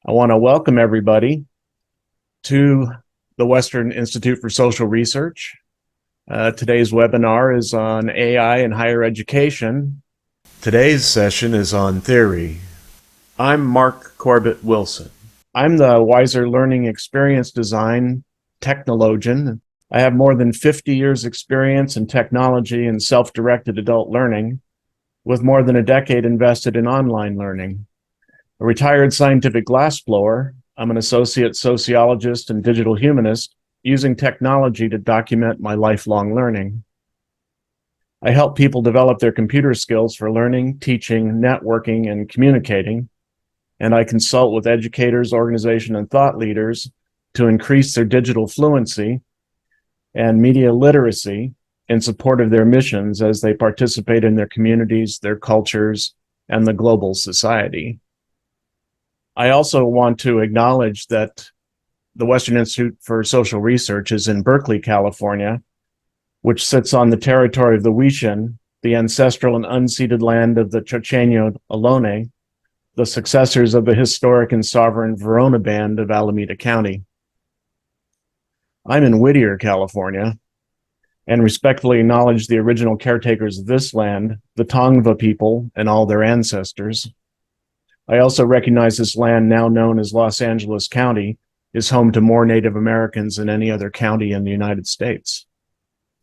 I want to welcome everybody to the Western Institute for Social Research. Today's webinar is on AI in higher education. Today's session is on theory. I'm Mark Corbett Wilson. I'm the Wiser Learning Experience Design technologian. I have more than 50 years experience in technology and self-directed adult learning, with more than a decade invested in online learning. A retired scientific glassblower, I'm an associate sociologist and digital humanist using technology to document my lifelong learning. I help people develop their computer skills for learning, teaching, networking, and communicating, and I consult with educators, organization, and thought leaders to increase their digital fluency and media literacy in support of their missions as they participate in their communities, their cultures, and the global society. I also want to acknowledge that the Western Institute for Social Research is in Berkeley, California, which sits on the territory of the Wishan, the ancestral and unceded land of the Chochenyo Ohlone, the successors of the historic and sovereign Verona Band of Alameda County. I'm in Whittier, California, and respectfully acknowledge the original caretakers of this land, the Tongva people and all their ancestors. I also recognize this land, now known as Los Angeles County, is home to more Native Americans than any other county in the United States.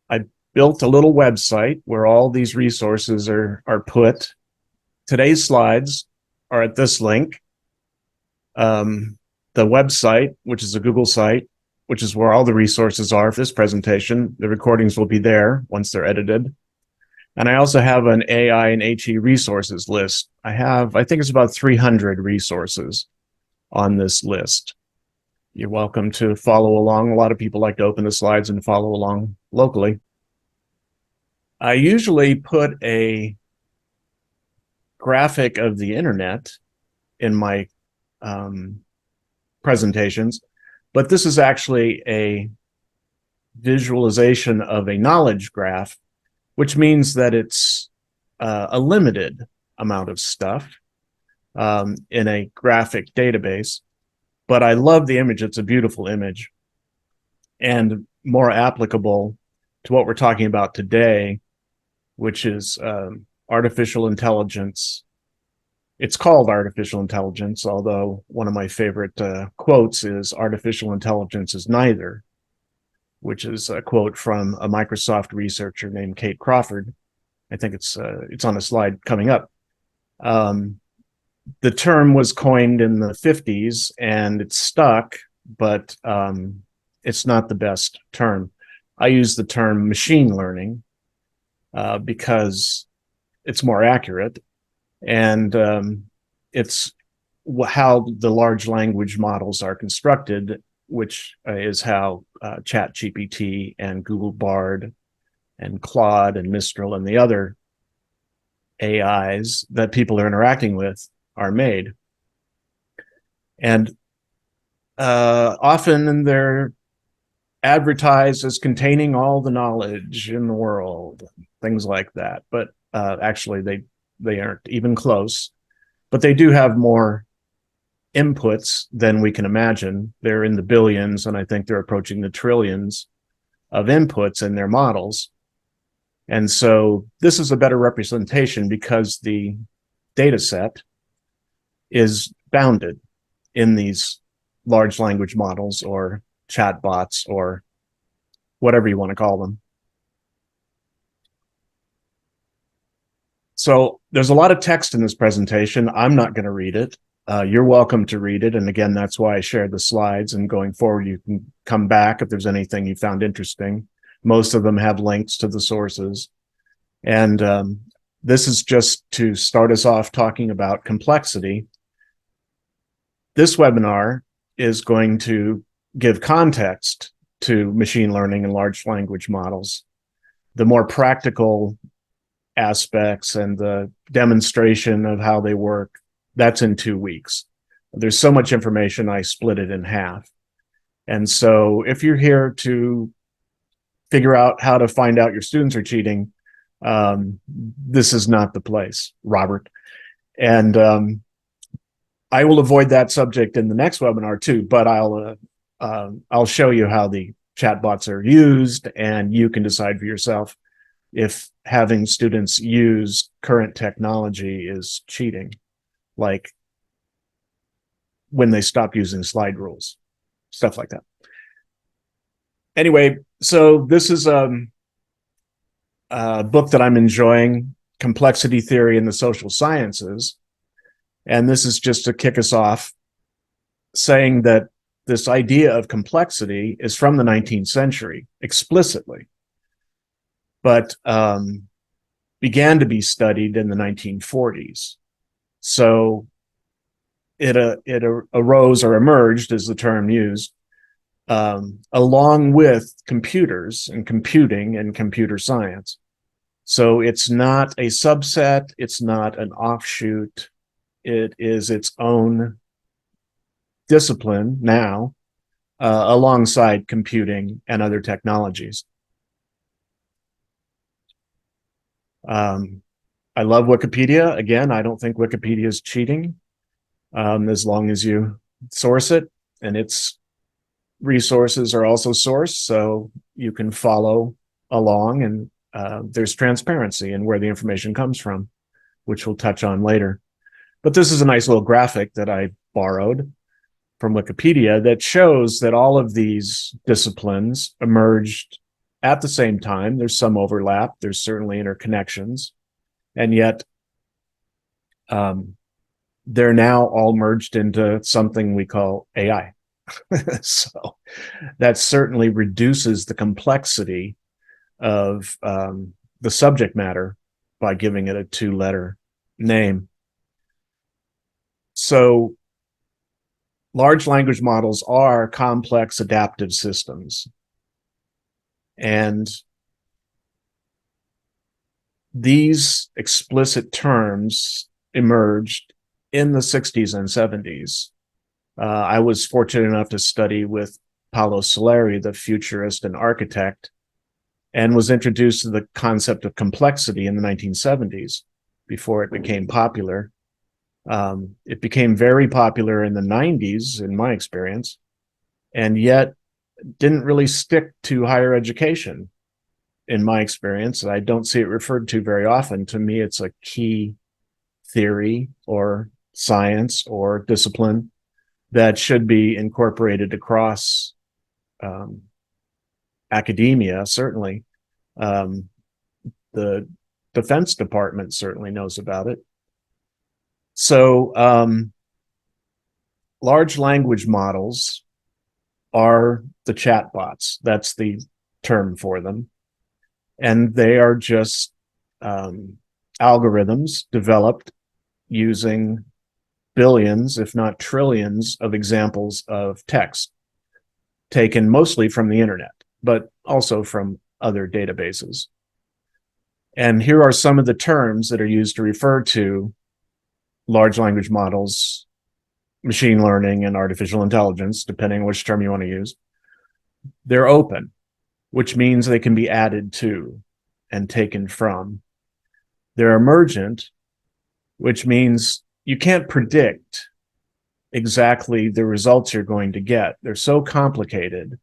I built a little website where all these resources are put. Today's slides are at this link. The website, which is a Google site, which is where all the resources are for this presentation. The recordings will be there once they're edited. And I also have an AI and HE resources list. I think it's about 300 resources on this list. You're welcome to follow along. A lot of people like to open the slides and follow along locally. I usually put a graphic of the internet in my presentations, but this is actually a visualization of a knowledge graph, which means that it's a limited amount of stuff in a graphic database. But I love the image. It's a beautiful image and more applicable to what we're talking about today, which is artificial intelligence. It's called artificial intelligence, although one of my favorite quotes is artificial intelligence is neither, which is a quote from a Microsoft researcher named Kate Crawford. I think it's on a slide coming up. The term was coined in the 50s and it's stuck, but it's not the best term. I use the term machine learning because it's more accurate, and it's how the large language models are constructed, which is how ChatGPT and Google Bard and Claude and Mistral and the other AIs that people are interacting with are made. And often they're advertised as containing all the knowledge in the world, things like that. But actually, they aren't even close. But they do have more inputs than we can imagine. They're in the billions, and I think they're approaching the trillions of inputs in their models. And so this is a better representation because the data set is bounded in these large language models or chatbots or whatever you want to call them. So there's a lot of text in this presentation. I'm not going to read it. You're welcome to read it. And again, that's why I shared the slides. And going forward, you can come back if there's anything you found interesting. Most of them have links to the sources. And this is just to start us off talking about complexity. This webinar is going to give context to machine learning and large language models. The more practical aspects and the demonstration of how they work, that's in 2 weeks. There's so much information, I split it in half. And so if you're here to figure out how to find out your students are cheating, this is not the place, Robert. And I will avoid that subject in the next webinar too, but I'll show you how the chatbots are used, and you can decide for yourself if having students use current technology is cheating, like when they stop using slide rules, stuff like that. Anyway, so this is a book that I'm enjoying, Complexity Theory in the Social Sciences. And this is just to kick us off, saying that this idea of complexity is from the 19th century explicitly, but began to be studied in the 1940s. So it arose or emerged, as the term used, along with computers and computing and computer science. So it's not a subset, it's not an offshoot, it is its own discipline now, alongside computing and other technologies. I love Wikipedia. Again, I don't think Wikipedia is cheating, as long as you source it, and its resources are also sourced, so you can follow along, and there's transparency in where the information comes from, which we'll touch on later. But this is a nice little graphic that I borrowed from Wikipedia that shows that all of these disciplines emerged at the same time. There's some overlap, there's certainly interconnections, and yet they're now all merged into something we call AI. So that certainly reduces the complexity of the subject matter by giving it a 2-letter name. So large language models are complex adaptive systems. And these explicit terms emerged in the 60s and 70s. I was fortunate enough to study with Paolo Soleri, the futurist and architect, and was introduced to the concept of complexity in the 1970s before it became popular. It became very popular in the 90s, in my experience, and yet didn't really stick to higher education, in my experience. I don't see it referred to very often. To me, it's a key theory or science or discipline that should be incorporated across academia, certainly. The Defense Department certainly knows about it. So large language models are the chatbots. That's the term for them. And they are just algorithms developed using billions, if not trillions, of examples of text, taken mostly from the internet, but also from other databases. And here are some of the terms that are used to refer to large language models, machine learning, and artificial intelligence, depending on which term you want to use. They're open, which means they can be added to and taken from. They're emergent, which means you can't predict exactly the results you're going to get. They're so complicated,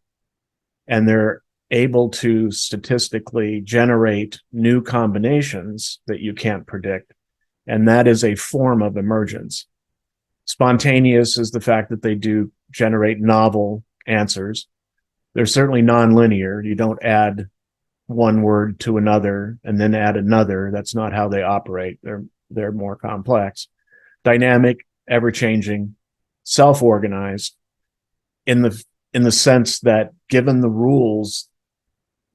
and they're able to statistically generate new combinations that you can't predict. And that is a form of emergence. Spontaneous is the fact that they do generate novel answers. They're certainly nonlinear. You don't add one word to another and then add another. That's not how they operate. They're more complex. Dynamic, ever-changing, self-organized, in the sense that given the rules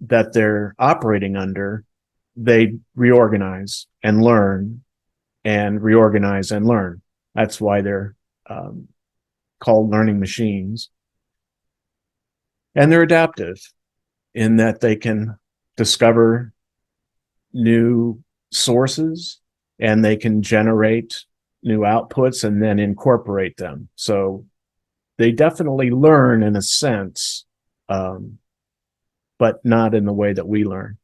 that they're operating under, they reorganize and learn and reorganize and learn. That's why they're called learning machines. And they're adaptive in that they can discover new sources and they can generate new outputs and then incorporate them. So they definitely learn in a sense, but not in the way that we learn.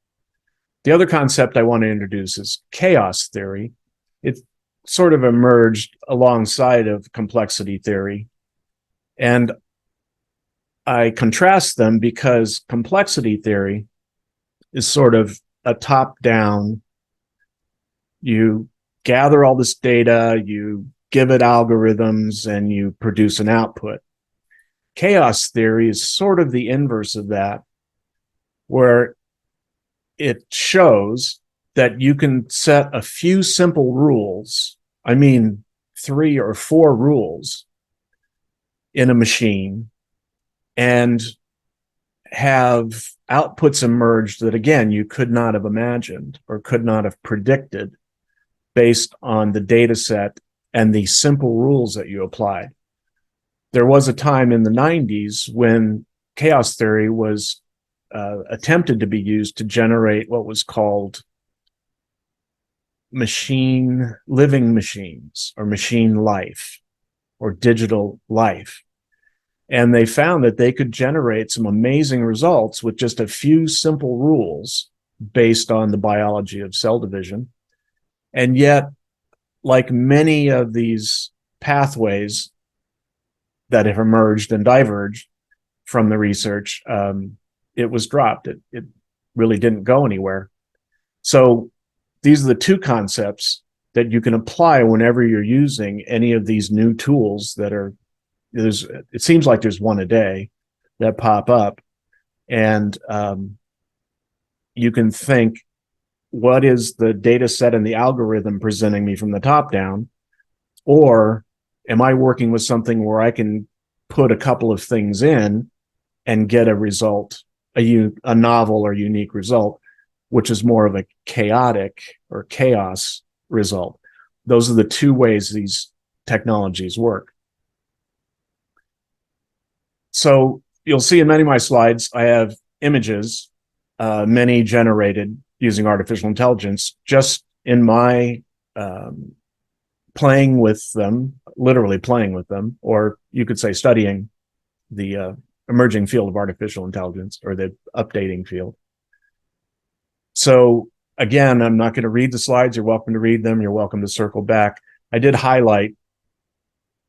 The other concept I want to introduce is chaos theory. sort of emerged alongside of complexity theory. And I contrast them because complexity theory is sort of a top-down. You gather all this data, you give it algorithms, and you produce an output. Chaos theory is sort of the inverse of that, where it shows that you can set a few simple rules, I mean 3 or 4 rules in a machine, and have outputs emerge that, again, you could not have imagined or could not have predicted based on the data set and the simple rules that you applied. There was a time in the 90s when chaos theory was attempted to be used to generate what was called living machines, or machine life, or digital life. And they found that they could generate some amazing results with just a few simple rules based on the biology of cell division. And yet, like many of these pathways that have emerged and diverged from the research, it was dropped. It really didn't go anywhere. So these are the two concepts that you can apply whenever you're using any of these new tools that are, it seems like there's one a day that pop up. And you can think, what is the data set and the algorithm presenting me from the top down? Or am I working with something where I can put a couple of things in and get a result, a novel or unique result, which is more of a chaotic or chaos result? Those are the two ways these technologies work. So you'll see in many of my slides, I have images, many generated using artificial intelligence, just in my playing with them, literally playing with them, or you could say studying the emerging field of artificial intelligence, or the updating field. So again, I'm not going to read the slides. You're welcome to read them. You're welcome to circle back. I did highlight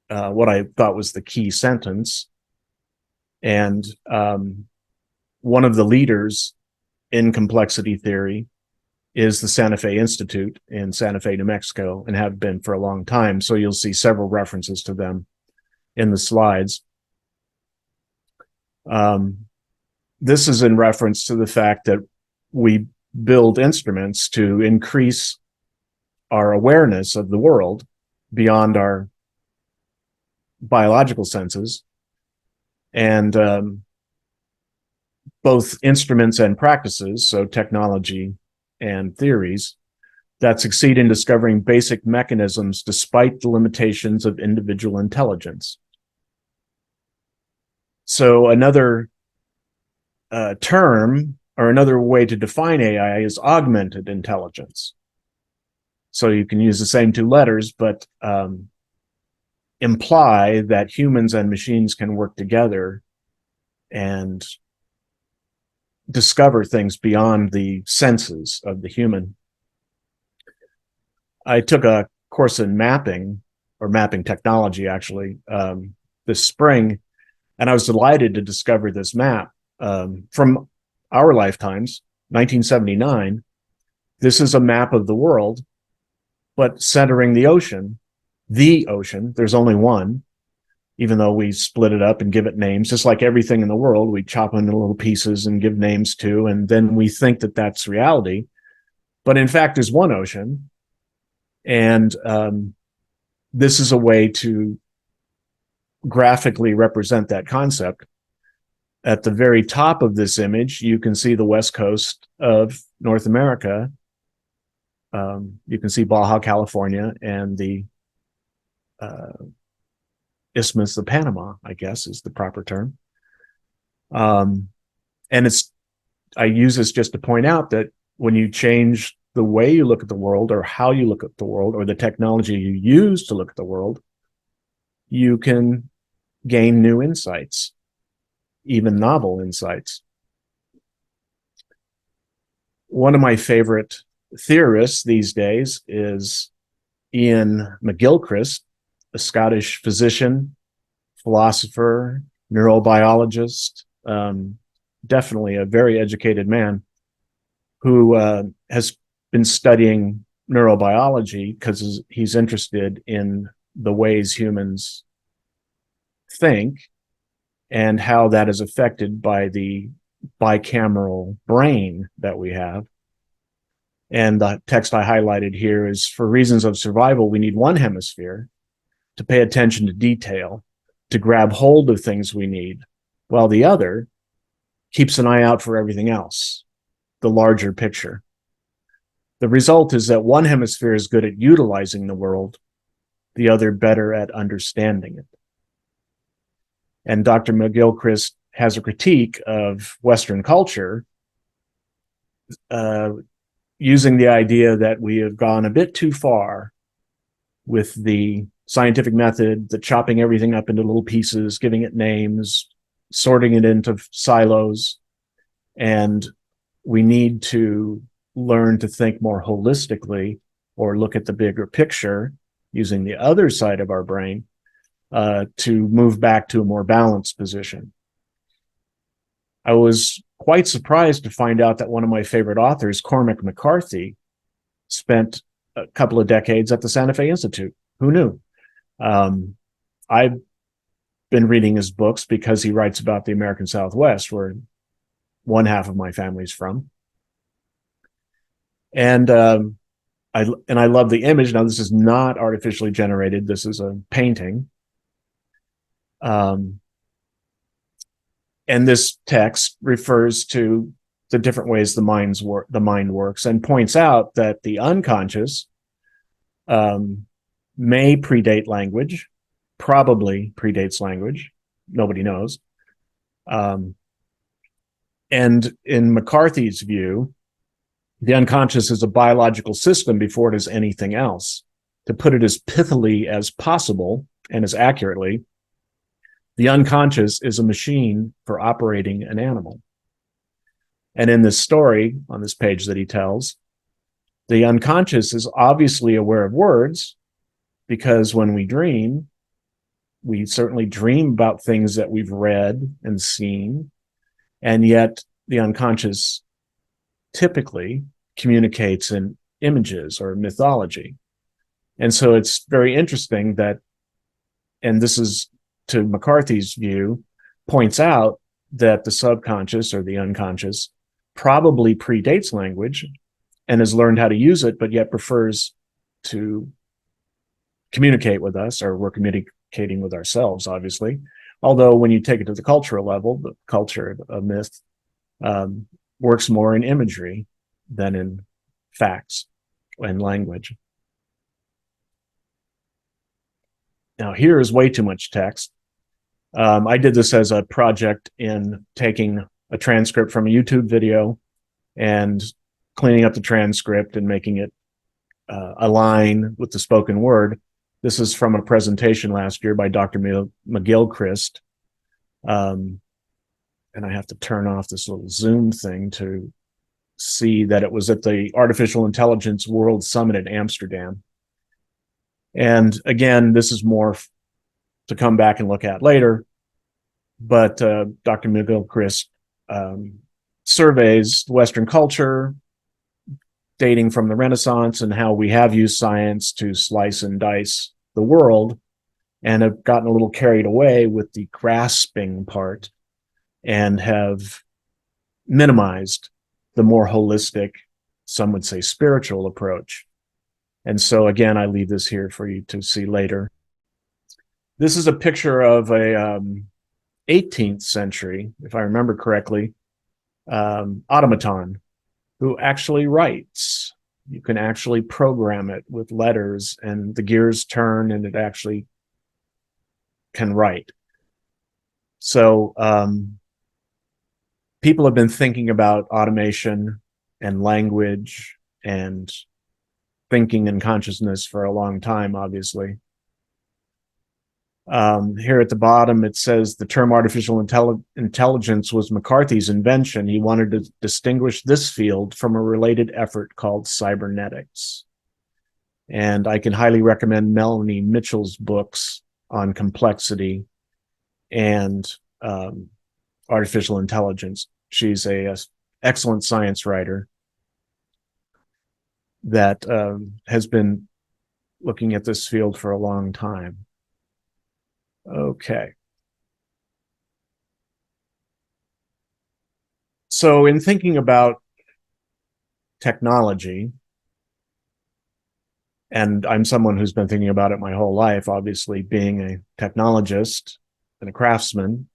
what I thought was the key sentence. And one of the leaders in complexity theory is the Santa Fe Institute in Santa Fe, New Mexico, and have been for a long time. So you'll see several references to them in the slides. This is in reference to the fact that we build instruments to increase our awareness of the world beyond our biological senses. And both instruments and practices, so technology and theories, that succeed in discovering basic mechanisms despite the limitations of individual intelligence. So another term, or another way to define AI, is augmented intelligence. So you can use the same two letters, but imply that humans and machines can work together and discover things beyond the senses of the human. I took a course in mapping, or mapping technology, actually, this spring, and I was delighted to discover this map from our lifetimes, 1979. This is a map of the world, but centering the ocean. There's only one, even though we split it up and give it names. Just like everything in the world, we chop into little pieces and give names to, and then we think that that's reality. But in fact, there's one ocean. And this is a way to graphically represent that concept. At the very top of this image, you can see the west coast of North America. You can see Baja California and the Isthmus of Panama, I guess is the proper term. And I use this just to point out that when you change the way you look at the world, or how you look at the world, or the technology you use to look at the world, you can gain new insights, even novel insights. One of my favorite theorists these days is Ian McGilchrist, a Scottish physician, philosopher, neurobiologist, definitely a very educated man who has been studying neurobiology because he's interested in the ways humans think and how that is affected by the bicameral brain that we have. And the text I highlighted here is, for reasons of survival, we need one hemisphere to pay attention to detail, to grab hold of things we need, while the other keeps an eye out for everything else, the larger picture. The result is that one hemisphere is good at utilizing the world, the other better at understanding it. And Dr. McGilchrist has a critique of Western culture, using the idea that we have gone a bit too far with the scientific method, the chopping everything up into little pieces, giving it names, sorting it into silos. And we need to learn to think more holistically, or look at the bigger picture using the other side of our brain, to move back to a more balanced position. I was quite surprised to find out that one of my favorite authors, Cormac McCarthy, spent a couple of decades at the Santa Fe Institute. Who knew? I've been reading his books because he writes about the American Southwest, where one half of my family's from. And I love the image. Now, this is not artificially generated. This is a painting. And this text refers to the different ways the mind works, and points out that the unconscious may predate language, probably predates language. Nobody knows. And in McCarthy's view, the unconscious is a biological system before it is anything else. To put it as pithily as possible and as accurately, the unconscious is a machine for operating an animal. And in this story, on this page that he tells, the unconscious is obviously aware of words, because when we dream, we certainly dream about things that we've read and seen, and yet the unconscious typically communicates in images or mythology. And so it's very interesting that, and this is to McCarthy's view, points out that the subconscious or the unconscious probably predates language and has learned how to use it, but yet prefers to communicate with us, or we're communicating with ourselves, obviously. Although when you take it to the cultural level, the culture of myth works more in imagery than in facts and language. Now, here is way too much text. I did this as a project in taking a transcript from a YouTube video and cleaning up the transcript and making it align with the spoken word. This is from a presentation last year by Dr. McGilchrist. And I have to turn off this little Zoom thing to see that it was at the Artificial Intelligence World Summit in Amsterdam. And again, this is more to come back and look at later. But Dr. McGilchrist surveys Western culture, dating from the Renaissance, and how we have used science to slice and dice the world, and have gotten a little carried away with the grasping part and have minimized the more holistic, some would say spiritual approach. And so again, I leave this here for you to see later. This is a picture of a 18th century, if I remember correctly, automaton who actually writes. You can actually program it with letters, and the gears turn and it actually can write. So people have been thinking about automation and language and thinking and consciousness for a long time, obviously. Here at the bottom, it says the term artificial intelligence was McCarthy's invention. He wanted to distinguish this field from a related effort called cybernetics. And I can highly recommend Melanie Mitchell's books on complexity and artificial intelligence. She's a excellent science writer that has been looking at this field for a long time. Okay. So in thinking about technology, and I'm someone who's been thinking about it my whole life, obviously being a technologist and a craftsman,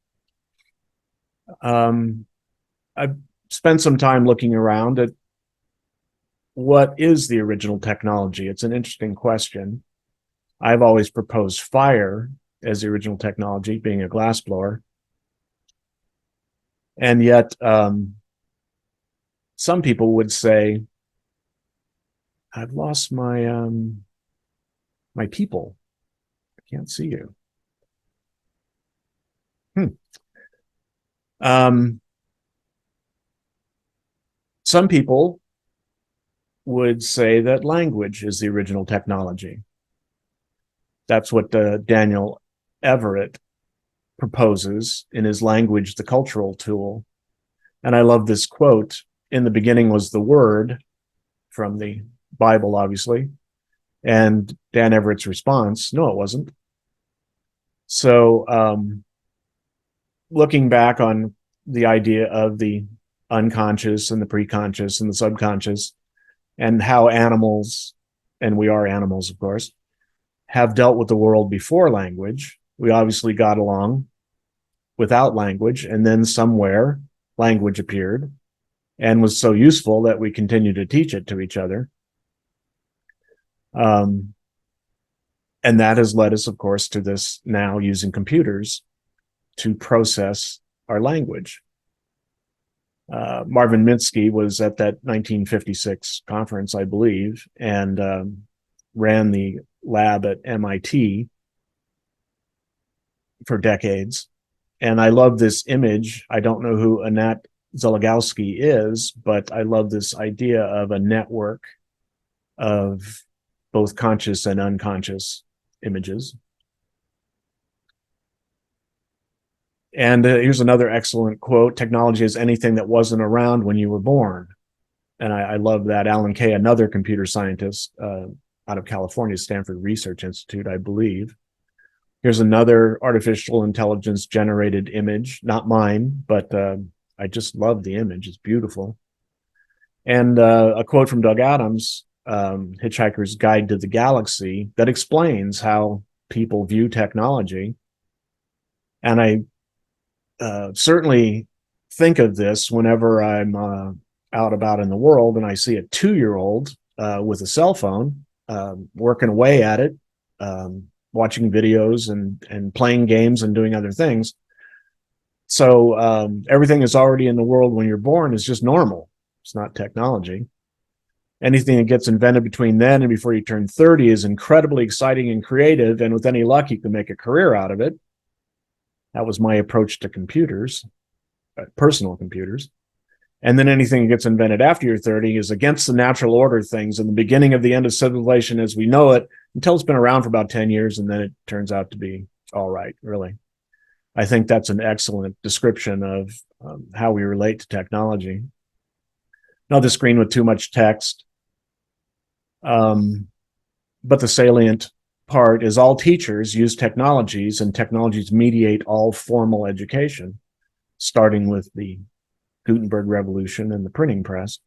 I've spent some time looking around at what is the original technology. It's an interesting question. I've always proposed fire as the original technology, being a glassblower. And yet, some people would say, I've lost my my people. I can't see you. Some people would say that language is the original technology. That's what Daniel Everett proposes in his Language, the Cultural Tool. And I love this quote. In the beginning was the Word, from the Bible, obviously. And Dan Everett's response, no, it wasn't. So looking back on the idea of the unconscious and the preconscious and the subconscious, and how animals, and we are animals, of course, have dealt with the world before language. We obviously got along without language, and then somewhere language appeared and was so useful that we continue to teach it to each other. And that has led us, of course, to this now using computers to process our language. Marvin Minsky was at that 1956 conference, I believe, and ran the lab at MIT for decades. And I love this image. I don't know who Anat Zologowski is, but I love this idea of a network of both conscious and unconscious images. And here's another excellent quote: technology is anything that wasn't around when you were born. And I love that. Alan Kay, another computer scientist out of California, Stanford Research Institute, I believe. Here's another artificial intelligence generated image, not mine, but I just love the image. It's beautiful. And a quote from Doug Adams, Hitchhiker's Guide to the Galaxy, that explains how people view technology. And I certainly think of this whenever I'm out about in the world and I see a 2-year-old with a cell phone working away at it, watching videos and playing games and doing other things. So everything is already in the world when you're born is just normal. It's not technology. Anything that gets invented between then and before you turn 30 is incredibly exciting and creative, and with any luck, you can make a career out of it. That was my approach to computers, personal computers. And then anything that gets invented after you're 30 is against the natural order of things and the beginning of the end of civilization as we know it, until it's been around for about 10 years, and then it turns out to be all right, really. I think that's an excellent description of how we relate to technology. Another screen with too much text. But the salient part is all teachers use technologies, and technologies mediate all formal education, starting with the Gutenberg Revolution and the printing press.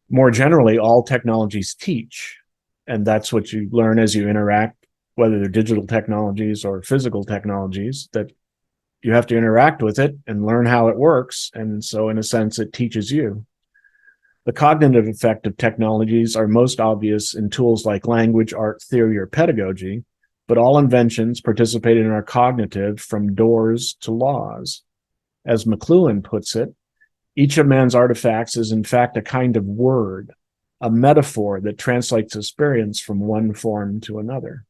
More generally, all technologies teach, and that's what you learn as you interact, whether they're digital technologies or physical technologies, that you have to interact with it and learn how it works. And so in a sense, it teaches you. The cognitive effect of technologies are most obvious in tools like language, art, theory, or pedagogy, but all inventions participate in our cognitive from doors to laws. As McLuhan puts it, each of man's artifacts is in fact a kind of word, a metaphor that translates experience from one form to another,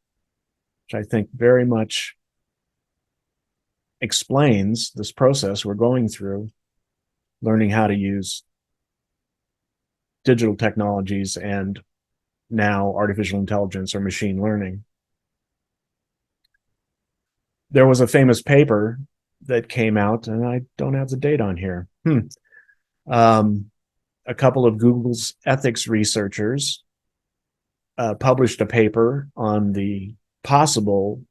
which I think very much explains this process we're going through, learning how to use digital technologies and now artificial intelligence or machine learning. There was a famous paper that came out, and I don't have the date on here. A couple of Google's ethics researchers published a paper on the possible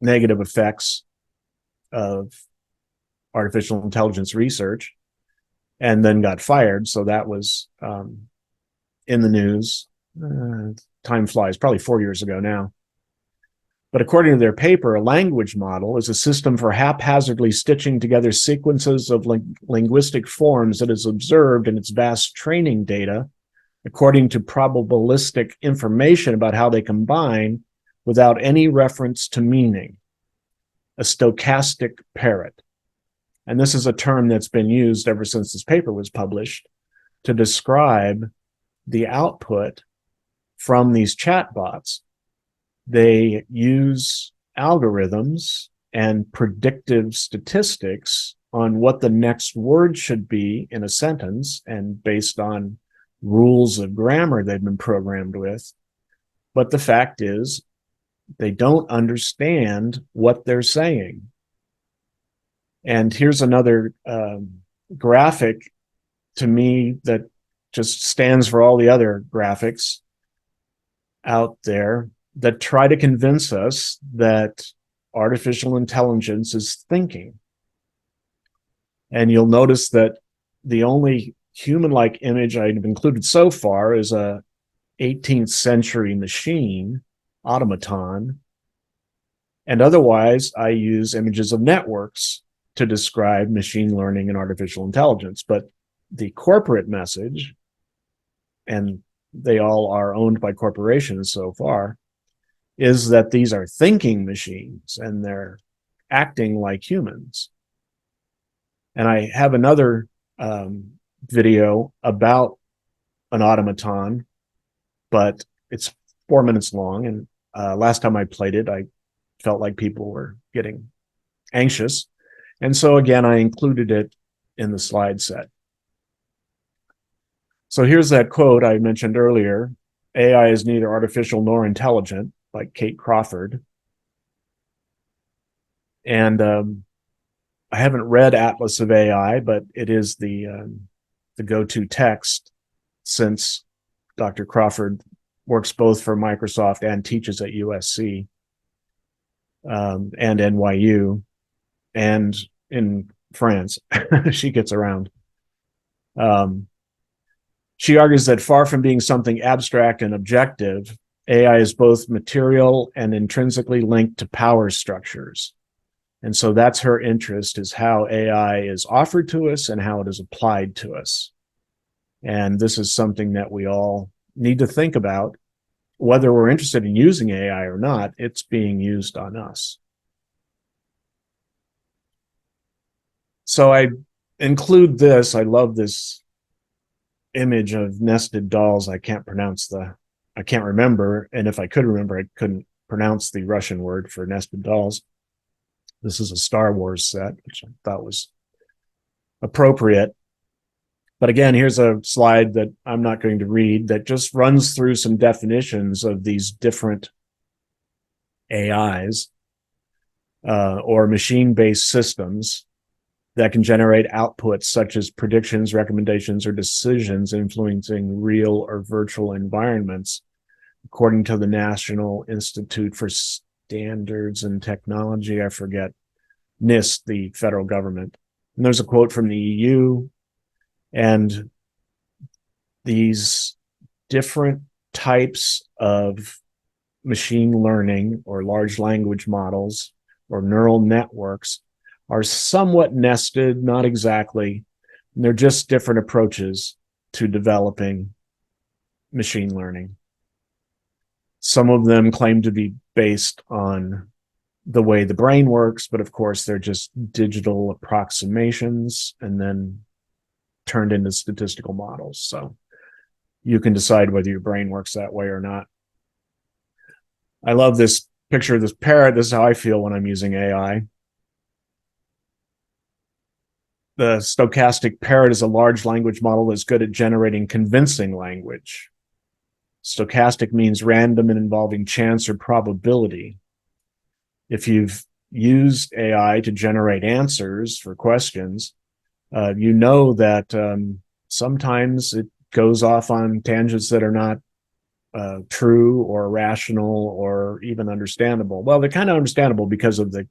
negative effects of artificial intelligence research, and then got fired. So that was in the news. Time flies, probably 4 years ago now. But according to their paper, a language model is a system for haphazardly stitching together sequences of linguistic forms that is observed in its vast training data according to probabilistic information about how they combine without any reference to meaning. A stochastic parrot. And this is a term that's been used ever since this paper was published to describe the output from these chatbots. They use algorithms and predictive statistics on what the next word should be in a sentence, and based on rules of grammar they've been programmed with. But the fact is, they don't understand what they're saying. And here's another graphic to me that just stands for all the other graphics out there that try to convince us that artificial intelligence is thinking. And you'll notice that the only human-like image I've included so far is a 18th century machine, automaton. And otherwise, I use images of networks to describe machine learning and artificial intelligence. But the corporate message, and they all are owned by corporations so far, is that these are thinking machines and they're acting like humans. And I have another video about an automaton, but it's 4 minutes long. And last time I played it, I felt like people were getting anxious. And so again, I included it in the slide set. So here's that quote I mentioned earlier: AI is neither artificial nor intelligent, by Kate Crawford. And I haven't read Atlas of AI, but it is the go-to text, since Dr. Crawford works both for Microsoft and teaches at USC and NYU and in France. She gets around. She argues that far from being something abstract and objective, AI is both material and intrinsically linked to power structures. And so that's her interest, is how AI is offered to us and how it is applied to us. And this is something that we all need to think about, whether we're interested in using AI or not. It's being used on us. So I include this. I love this image of nested dolls. I can't remember. And if I could remember, I couldn't pronounce the Russian word for nested dolls. This is a Star Wars set, which I thought was appropriate. But again, here's a slide that I'm not going to read that just runs through some definitions of these different AIs or machine-based systems that can generate outputs such as predictions, recommendations, or decisions influencing real or virtual environments, according to the National Institute for Standards and Technology. I forget, NIST, the federal government. And there's a quote from the EU. And these different types of machine learning or large language models or neural networks are somewhat nested, not exactly. And they're just different approaches to developing machine learning. Some of them claim to be based on the way the brain works, but of course they're just digital approximations and then turned into statistical models. So you can decide whether your brain works that way or not. I love this picture of this parrot. This is how I feel when I'm using AI. The stochastic parrot is a large language model that's good at generating convincing language. Stochastic means random and involving chance or probability. If you've used AI to generate answers for questions, you know that sometimes it goes off on tangents that are not true or rational or even understandable. Well, they're kind of understandable because of the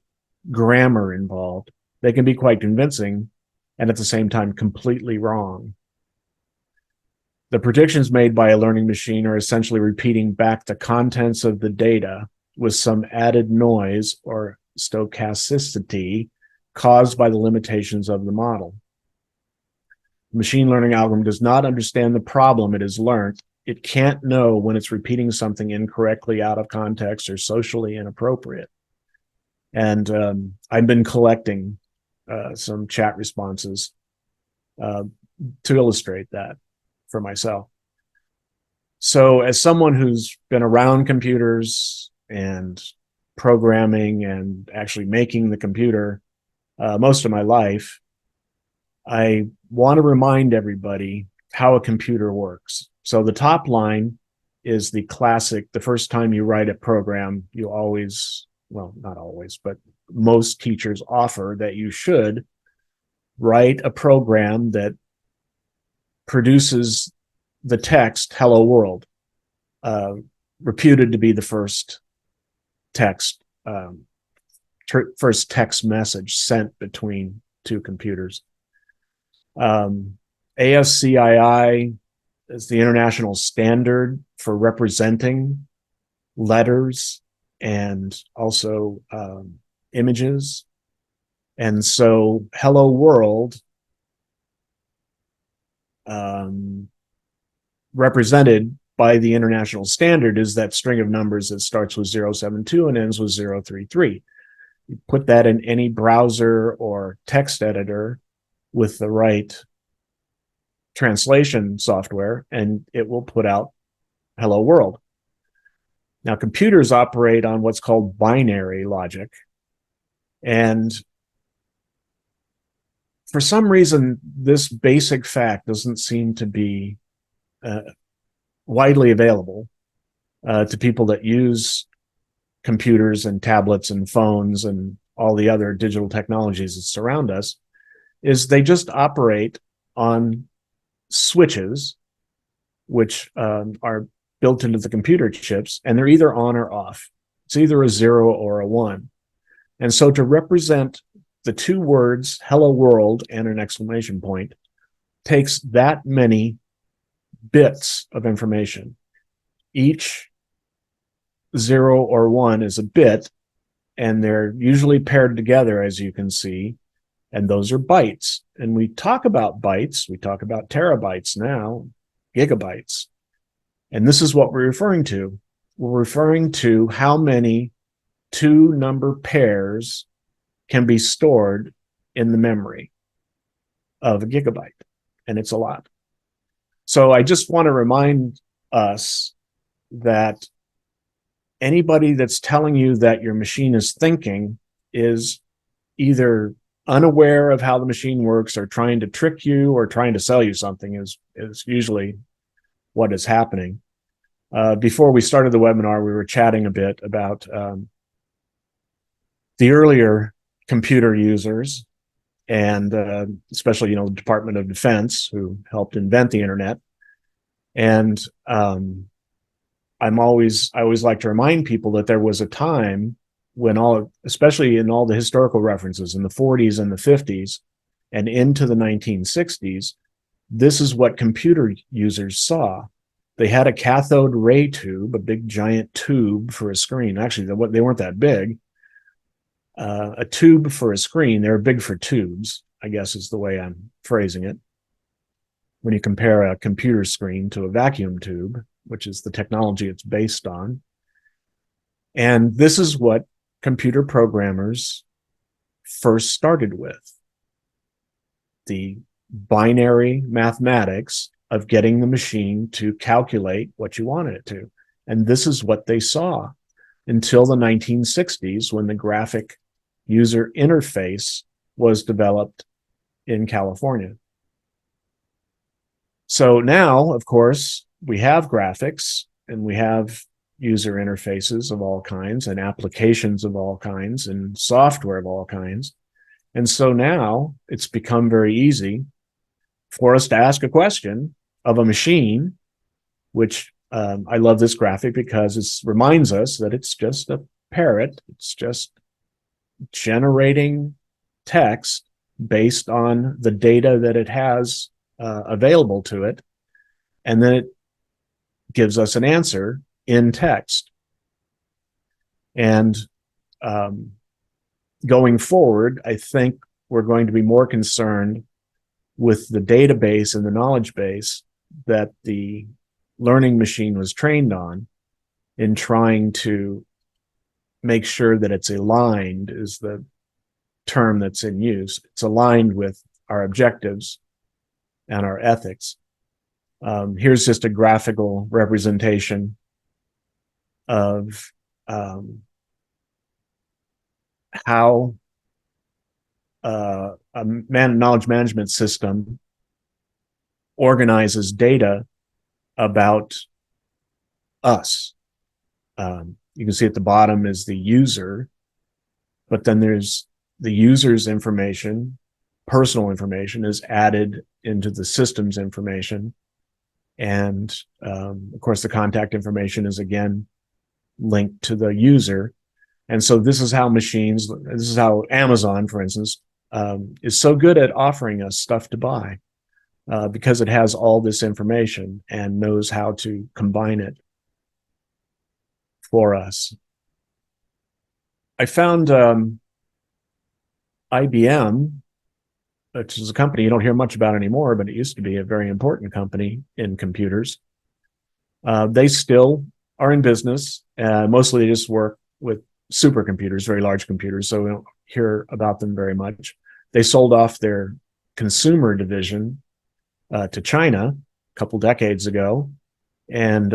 grammar involved. They can be quite convincing and at the same time completely wrong. The predictions made by a learning machine are essentially repeating back the contents of the data with some added noise or stochasticity caused by the limitations of the model. The machine learning algorithm does not understand the problem it has learned. It can't know when it's repeating something incorrectly, out of context, or socially inappropriate. And I've been collecting some chat responses to illustrate that for myself. So as someone who's been around computers and programming and actually making the computer most of my life, I want to remind everybody how a computer works. So the top line is the classic, the first time you write a program, you always, well, not always, but most teachers offer that you should write a program that produces the text "Hello World," reputed to be the first text message sent between two computers. ASCII is the international standard for representing letters and also images. And so "Hello World" represented by the international standard is that string of numbers that starts with 072 and ends with 033. You put that in any browser or text editor with the right translation software, and it will put out "Hello World." Now, computers operate on what's called binary logic. And for some reason, this basic fact doesn't seem to be widely available to people that use computers and tablets and phones and all the other digital technologies that surround us, is they just operate on switches, which are built into the computer chips, and they're either on or off. It's either a 0 or a 1. And so to represent the two words "Hello World" and an exclamation point takes that many bits of information. Each 0 or 1 is a bit, and they're usually paired together, as you can see, and those are bytes. And we talk about bytes, we talk about terabytes now, gigabytes. And this is what we're referring to. We're referring to how many two number pairs can be stored in the memory of a gigabyte. And it's a lot. So I just want to remind us that anybody that's telling you that your machine is thinking is either unaware of how the machine works or trying to trick you or trying to sell you something is usually what is happening. Before we started the webinar, we were chatting a bit about the earlier computer users, and especially, the Department of Defense, who helped invent the internet. And I always like to remind people that there was a time when especially in all the historical references in the 40s and the 50s and into the 1960s, this is what computer users saw. They had a cathode ray tube, a big giant tube for a screen. Actually, they weren't that big. A tube for a screen. They were big for tubes, I guess is the way I'm phrasing it. When you compare a computer screen to a vacuum tube, which is the technology it's based on. And this is what computer programmers first started with. The binary mathematics of getting the machine to calculate what you wanted it to. And this is what they saw until the 1960s, when the graphic user interface was developed in California. So now, of course, we have graphics, and we have user interfaces of all kinds and applications of all kinds and software of all kinds. And so now it's become very easy for us to ask a question of a machine, which I love this graphic because it reminds us that it's just a parrot. It's just generating text based on the data that it has available to it. And then it gives us an answer in text. And going forward, I think we're going to be more concerned with the database and the knowledge base that the learning machine was trained on in trying to make sure that it's aligned, is the term that's in use. It's aligned with our objectives and our ethics. Here's just a graphical representation of how a knowledge management system organizes data about us. You can see at the bottom is the user, but then there's the user's information, personal information is added into the system's information. And of course, the contact information is again linked to the user. And so this is how Amazon, for instance, is so good at offering us stuff to buy because it has all this information and knows how to combine it for us. I found IBM, which is a company you don't hear much about anymore, but it used to be a very important company in computers. They still are in business. Mostly they just work with supercomputers, very large computers, so we don't hear about them very much. They sold off their consumer division to China a couple decades ago, and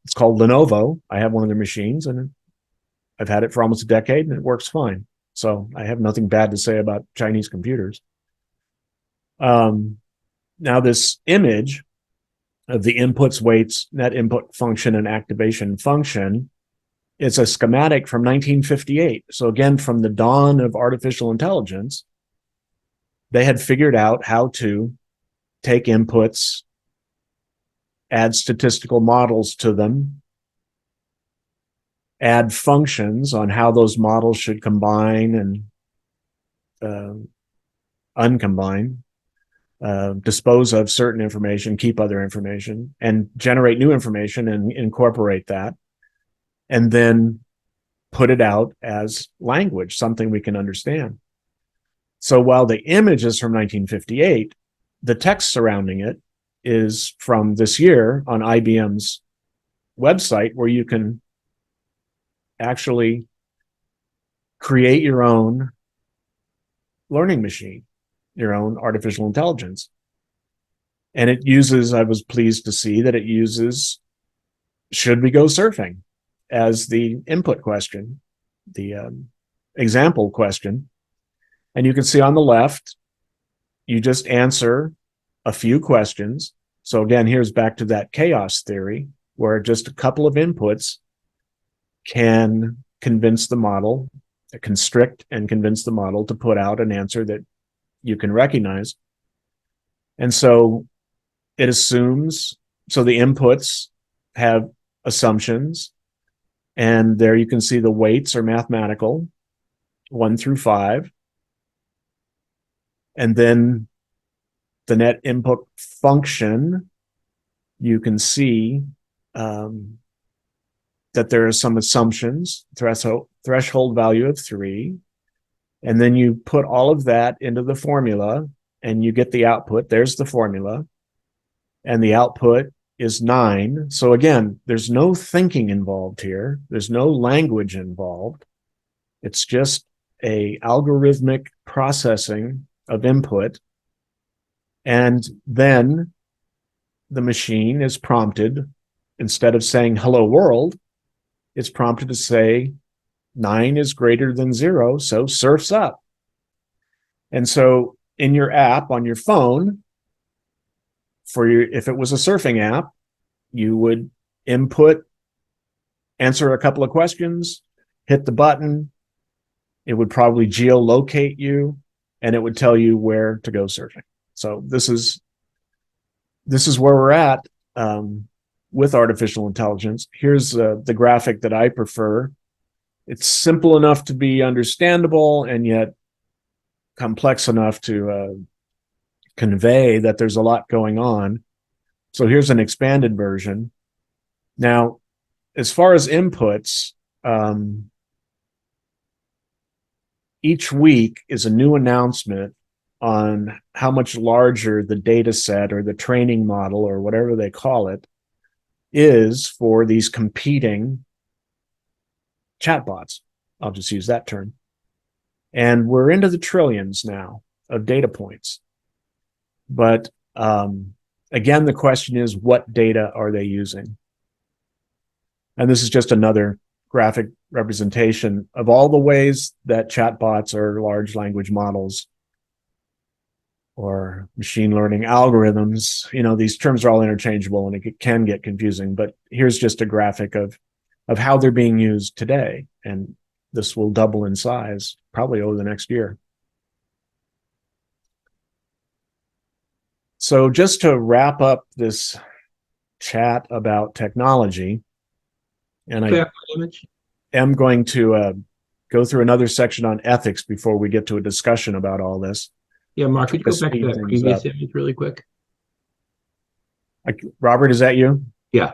it's called Lenovo. I have one of their machines, and I've had it for almost a decade, and it works fine. So I have nothing bad to say about Chinese computers. Now this image of the inputs, weights, net input function, and activation function, it's a schematic from 1958. So again, from the dawn of artificial intelligence, they had figured out how to take inputs, add statistical models to them, add functions on how those models should combine and uncombine, dispose of certain information, keep other information, and generate new information and incorporate that, and then put it out as language, something we can understand. So while the image is from 1958, the text surrounding it is from this year on IBM's website, where you can actually create your own learning machine, your own artificial intelligence. And it uses, I was pleased to see that it uses, should we go surfing, as the input question, the example question. And you can see on the left, you just answer a few questions. So again, here's back to that chaos theory, where just a couple of inputs can convince the model, constrict and convince the model to put out an answer that you can recognize. And so it assumes, so the inputs have assumptions, and there you can see the weights are mathematical, 1 through 5. And then the net input function, you can see that there are some assumptions, threshold value of 3. And then you put all of that into the formula and you get the output. There's the formula. And the output is 9. So again, there's no thinking involved here. There's no language involved. It's just a algorithmic processing of input. And then the machine is prompted, instead of saying hello world, it's prompted to say 9 is greater than 0, so surf's up. And so in your app on your phone, if it was a surfing app, you would input answer a couple of questions, hit the button. It would probably geolocate you, and it would tell you where to go surfing. So this is where we're at with artificial intelligence. Here's the graphic that I prefer. It's simple enough to be understandable and yet complex enough to convey that there's a lot going on. So here's an expanded version. Now, as far as inputs, each week is a new announcement on how much larger the data set or the training model or whatever they call it is for these competing chatbots. I'll just use that term. And we're into the trillions now of data points. But again, the question is, what data are they using? And this is just another graphic representation of all the ways that chatbots or large language models or machine learning algorithms, these terms are all interchangeable and it can get confusing, but here's just a graphic of how they're being used today. And this will double in size probably over the next year. So just to wrap up this chat about technology, and I am going to go through another section on ethics before we get to a discussion about all this. Yeah, Mark, could you go back to that previous image really quick? Robert, is that you? Yeah.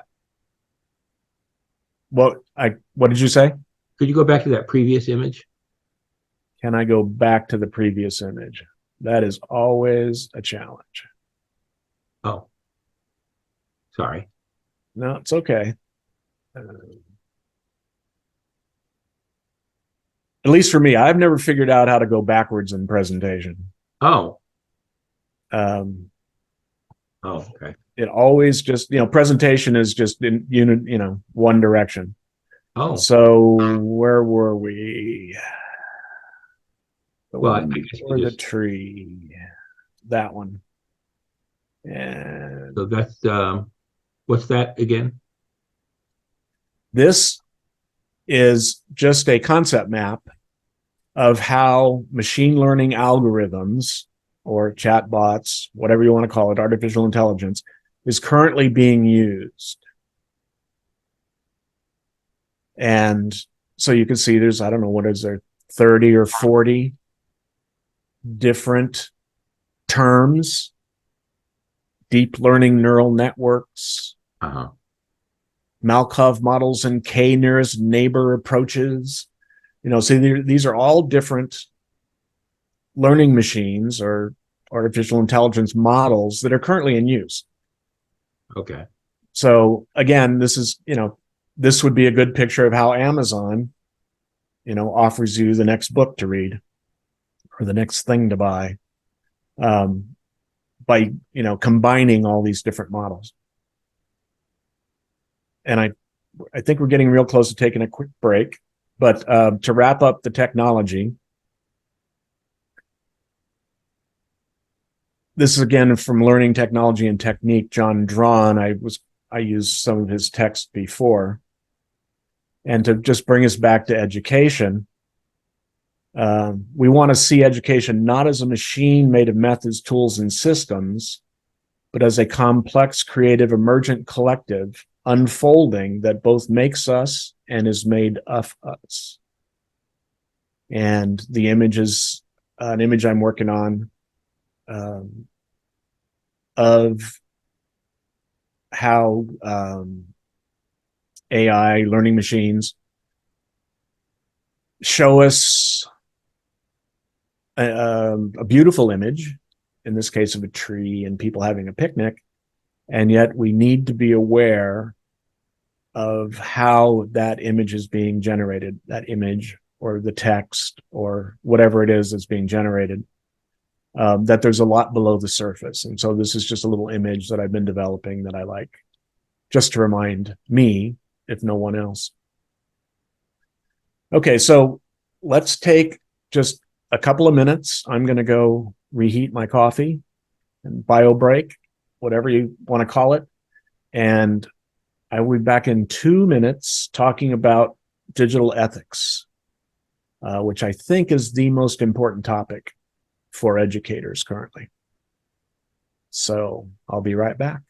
What did you say? Could you go back to that previous image? Can I go back to the previous image? That is always a challenge. Oh, sorry. No, it's okay. At least for me, I've never figured out how to go backwards in presentation. Oh. Okay. It always just, presentation is just in one direction. Oh. So where were we? The one before the tree. That one. And so that's what's that again? This is just a concept map of how machine learning algorithms or chatbots, whatever you want to call it, artificial intelligence, is currently being used. And so you can see there's, I don't know, what is there, 30 or 40 different terms, deep learning neural networks, Markov models, and k-nearest neighbor approaches. So these are all different learning machines or artificial intelligence models that are currently in use. Okay. So again, this is, this would be a good picture of how Amazon, offers you the next book to read or the next thing to buy, by, combining all these different models. And I think we're getting real close to taking a quick break, but to wrap up the technology, this is again from Learning Technology and Technique, John Drawn. I used some of his text before. And to just bring us back to education, we want to see education not as a machine made of methods, tools, and systems, but as a complex, creative, emergent collective unfolding that both makes us and is made of us. And the image is an image I'm working on of how AI learning machines show us a beautiful image, in this case of a tree and people having a picnic, and yet we need to be aware of how that image is being generated, that image or the text or whatever it is that's being generated, that there's a lot below the surface. And so this is just a little image that I've been developing that I like, just to remind me, if no one else. Okay, so let's take just a couple of minutes. I'm going to go reheat my coffee and bio break, whatever you want to call it. And I will be back in 2 minutes talking about digital ethics, which I think is the most important topic for educators currently. So I'll be right back.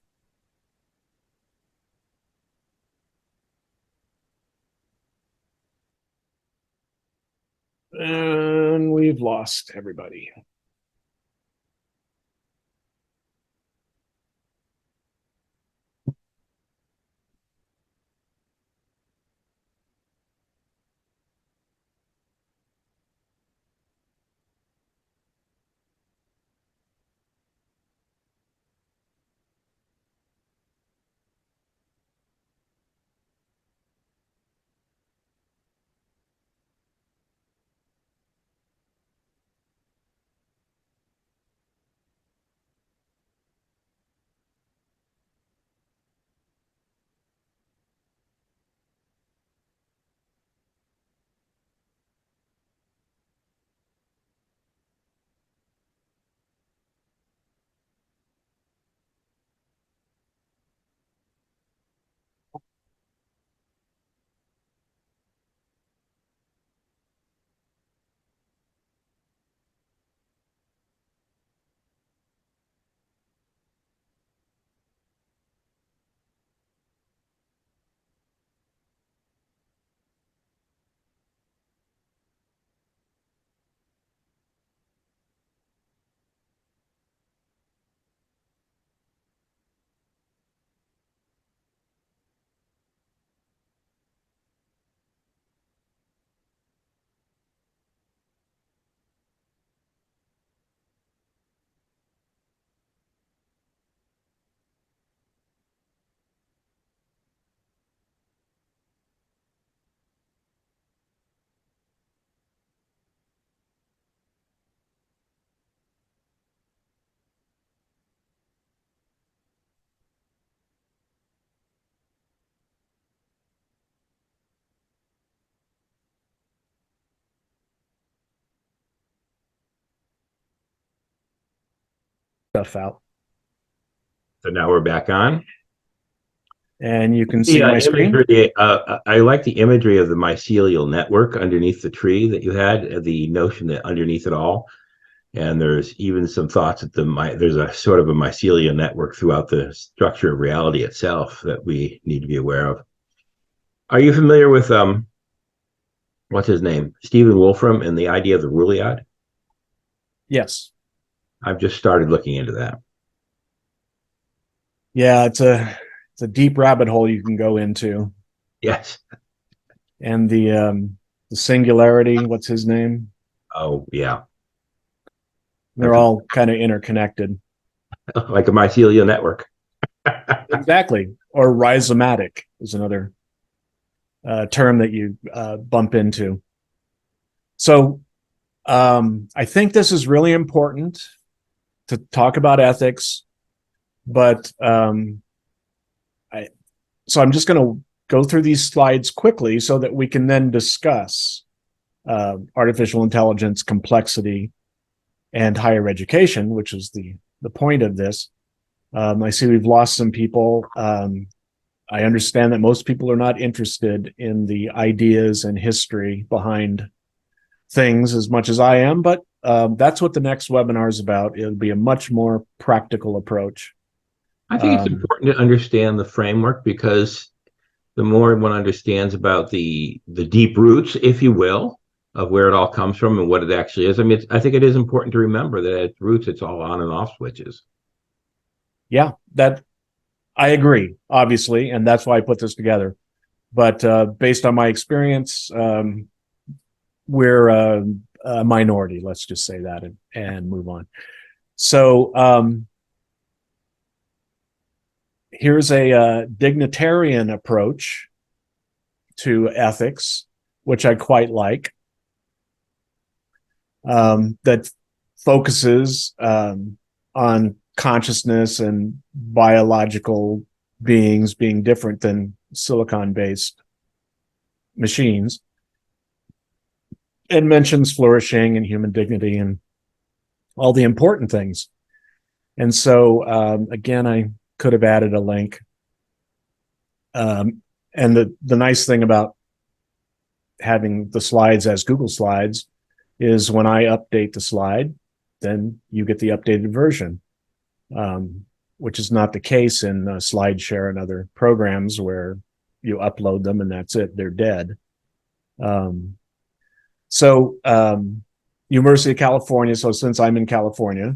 And we've lost everybody. Stuff out. So now we're back on. And you can see my screen. Imagery, I like the imagery of the mycelial network underneath the tree that you had, the notion that underneath it all. And there's even some thoughts that there's a sort of a mycelial network throughout the structure of reality itself that we need to be aware of. Are you familiar with what's his name? Stephen Wolfram and the idea of the Rhulead? Yes. I've just started looking into that. Yeah, it's a deep rabbit hole you can go into. Yes. And the singularity, what's his name? Oh, yeah. They're all kind of interconnected. Like a mycelial network. Exactly. Or rhizomatic is another term that you bump into. So I think this is really important to talk about ethics, but I'm just going to go through these slides quickly so that we can then discuss artificial intelligence, complexity, and higher education, which is the point of this. I see we've lost some people. I understand that most people are not interested in the ideas and history behind things as much as I am, but that's what the next webinar is about. It'll be a much more practical approach. I think it's important to understand the framework, because the more one understands about the deep roots, if you will, of where it all comes from and what it actually is. I mean, I think it is important to remember that at its roots, it's all on and off switches. Yeah, that I agree, obviously, and that's why I put this together. But based on my experience, we're a minority. Let's just say that and move on. So here's a dignitarian approach to ethics, which I quite like, that focuses on consciousness and biological beings being different than silicon-based machines, and mentions flourishing and human dignity and all the important things. And so, again, I could have added a link. And the nice thing about having the slides as Google Slides is when I update the slide, then you get the updated version, which is not the case in SlideShare and other programs where you upload them and that's it, they're dead. So University of California, so since I'm in California,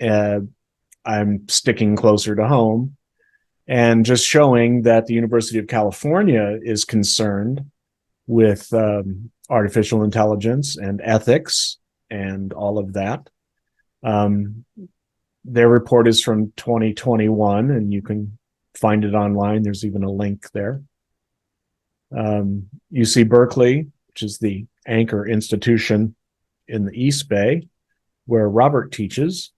I'm sticking closer to home and just showing that the University of California is concerned with artificial intelligence and ethics and all of that. Their report is from 2021, and you can find it online. There's even a link there. UC Berkeley, which is the anchor institution in the East Bay, where Robert teaches,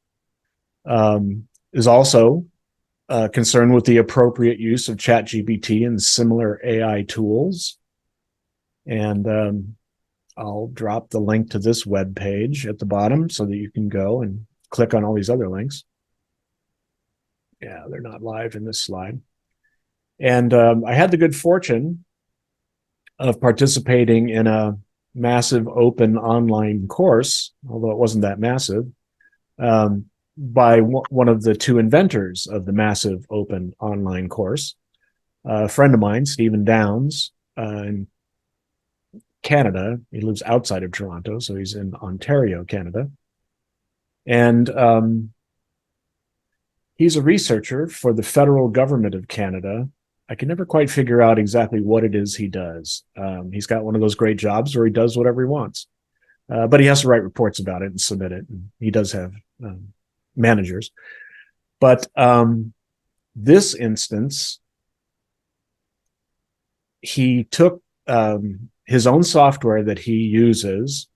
is also concerned with the appropriate use of ChatGPT and similar AI tools. And I'll drop the link to this web page at the bottom so that you can go and click on all these other links. Yeah, they're not live in this slide. And I had the good fortune of participating in a massive open online course, although it wasn't that massive, by one of the two inventors of the massive open online course, a friend of mine, Stephen Downes, in Canada. He lives outside of Toronto, so he's in Ontario, Canada. And he's a researcher for the federal government of Canada. I can never quite figure out exactly what it is he does. He's got one of those great jobs where he does whatever he wants, but he has to write reports about it and submit it. And he does have managers. But this instance, he took his own software that he uses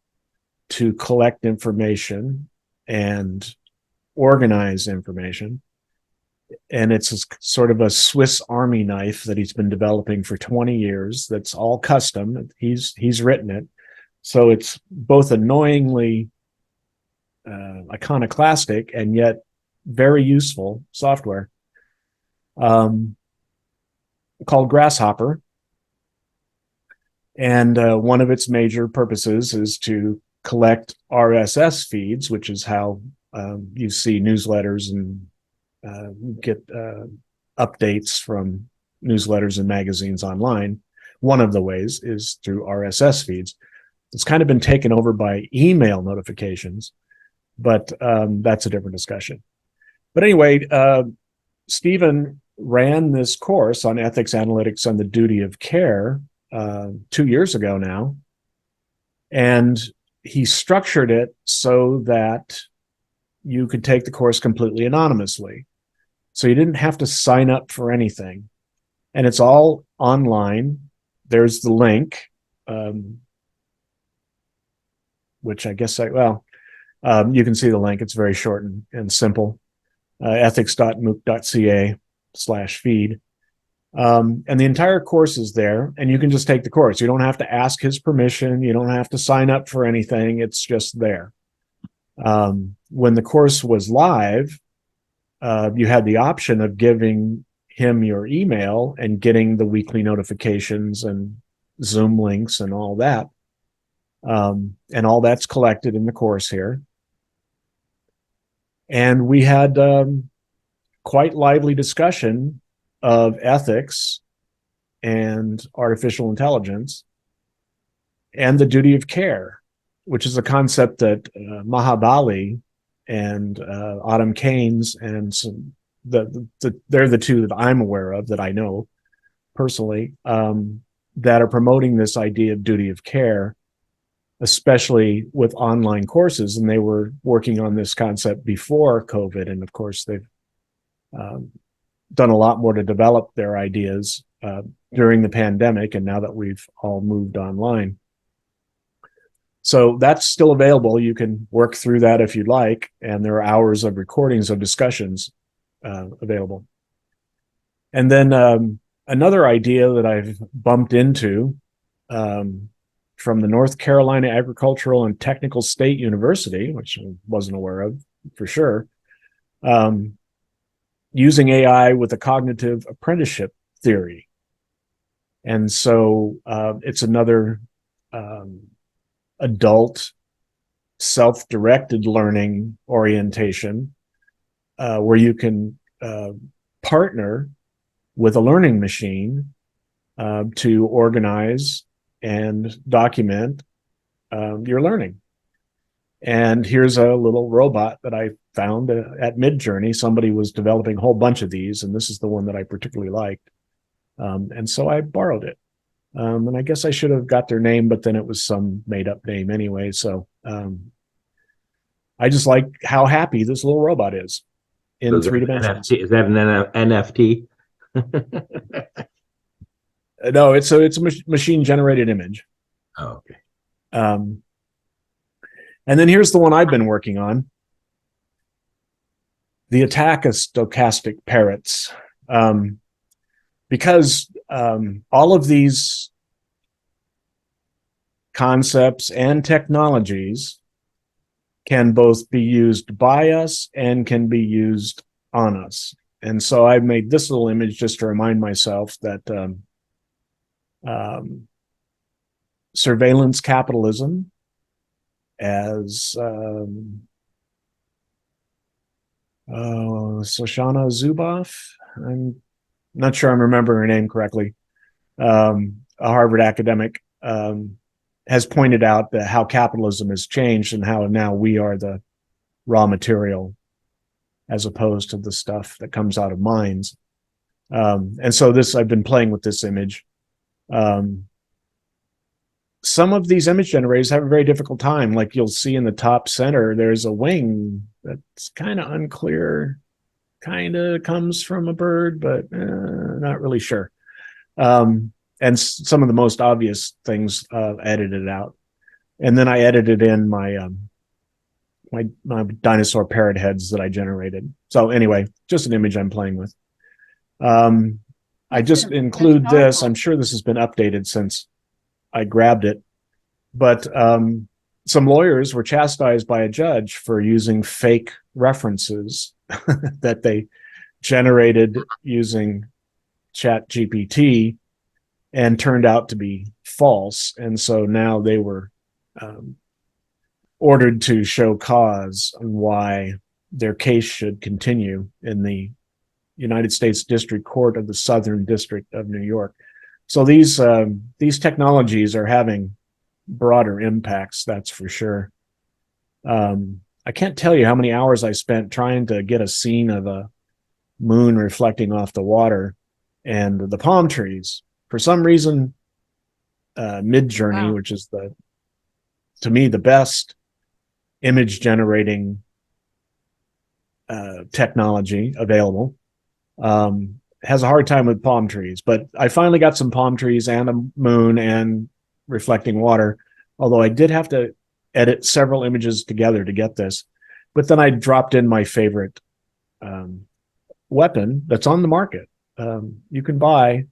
to collect information and organize information. And it's sort of a Swiss Army knife that he's been developing for 20 years. That's all custom. He's written it. So it's both annoyingly iconoclastic and yet very useful software, called Grasshopper. And one of its major purposes is to collect RSS feeds, which is how you see newsletters and get updates from newsletters and magazines online. One of the ways is through RSS feeds. It's kind of been taken over by email notifications, but that's a different discussion. But anyway, Stephen ran this course on ethics, analytics, and the duty of care 2 years ago now. And he structured it so that you could take the course completely anonymously. So you didn't have to sign up for anything. And it's all online. There's the link, which I guess you can see the link. It's very short and simple. ethics.mooc.ca/feed. And the entire course is there, and you can just take the course. You don't have to ask his permission. You don't have to sign up for anything. It's just there. When the course was live, you had the option of giving him your email and getting the weekly notifications and Zoom links and all that. And all that's collected in the course here. And we had quite lively discussion of ethics and artificial intelligence and the duty of care, which is a concept that Mahabali and Autumn Keynes and they're the two that I'm aware of, that I know personally, that are promoting this idea of duty of care, especially with online courses. And they were working on this concept before COVID. And of course, they've done a lot more to develop their ideas during the pandemic, and now that we've all moved online. So that's still available. You can work through that if you'd like, and there are hours of recordings of discussions available. And then another idea that I've bumped into from the North Carolina Agricultural and Technical State University, which I wasn't aware of for sure, using AI with a cognitive apprenticeship theory. And so it's another adult self-directed learning orientation where you can partner with a learning machine to organize and document your learning. And here's a little robot that I found at Midjourney. Somebody was developing a whole bunch of these, and this is the one that I particularly liked. And so I borrowed it. And I guess I should have got their name, but then it was some made up name anyway. So I just like how happy this little robot is in So 3 dimensions. Is that an NFT? No, it's a machine generated image. Oh, okay. And then here's the one I've been working on. The attack of stochastic parrots. Because all of these concepts and technologies can both be used by us and can be used on us. And so I made this little image just to remind myself that surveillance capitalism, as Shoshana Zuboff, I'm not sure I'm remembering her name correctly, a Harvard academic, has pointed out that how capitalism has changed and how now we are the raw material as opposed to the stuff that comes out of mines. And so I've been playing with this image. Some of these image generators have a very difficult time. Like you'll see in the top center, there's a wing that's kind of unclear, kind of comes from a bird, but not really sure. And some of the most obvious things edited out. And then I edited in my my dinosaur parrot heads that I generated. So anyway, just an image I'm playing with. I just include this. I'm sure this has been updated since I grabbed it. But some lawyers were chastised by a judge for using fake references that they generated using ChatGPT and turned out to be false. And so now they were ordered to show cause on why their case should continue in the United States District Court of the Southern District of New York. So these technologies are having broader impacts, that's for sure. I can't tell you how many hours I spent trying to get a scene of a moon reflecting off the water and the palm trees. For some reason, Midjourney, which is to me the best image generating technology available, has a hard time with palm trees. But I finally got some palm trees and a moon and reflecting water, although I did have to edit several images together to get this. But then I dropped in my favorite weapon that's on the market. You can buy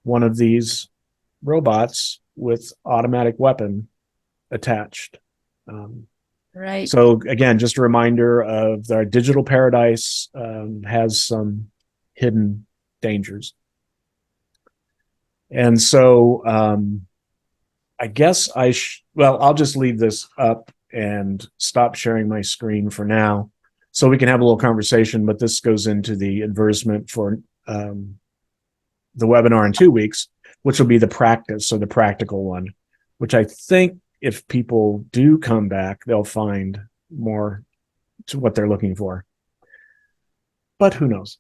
one of these robots with automatic weapon attached. Right. So again, just a reminder of our digital paradise has some hidden dangers. And so I guess I'll just leave this up and stop sharing my screen for now so we can have a little conversation, but this goes into the advertisement for the webinar in 2 weeks, which will be the practice or the practical one, which I think if people do come back, they'll find more to what they're looking for. But who knows?